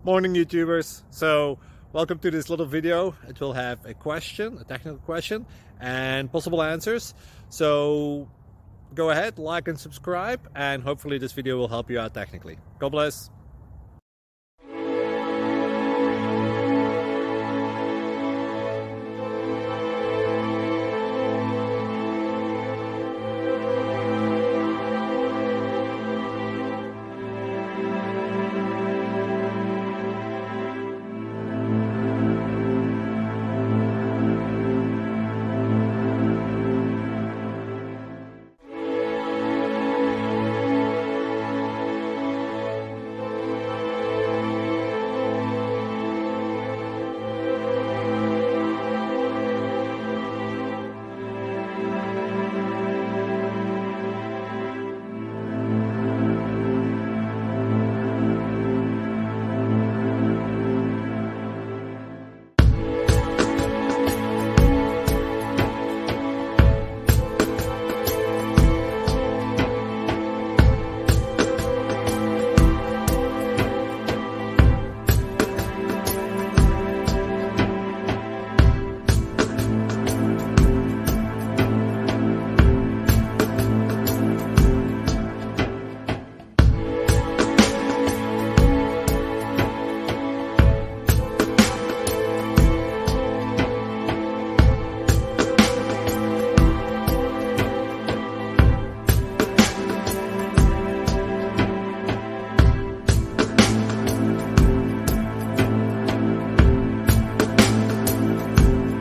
Morning, YouTubers. So welcome to this little video. It will have a question, a technical question, and possible answers. So go ahead, like and subscribe, and hopefully this video will help you out technically. God bless.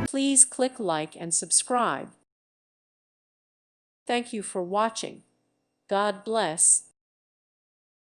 Please click like and subscribe. Thank you for watching. God bless.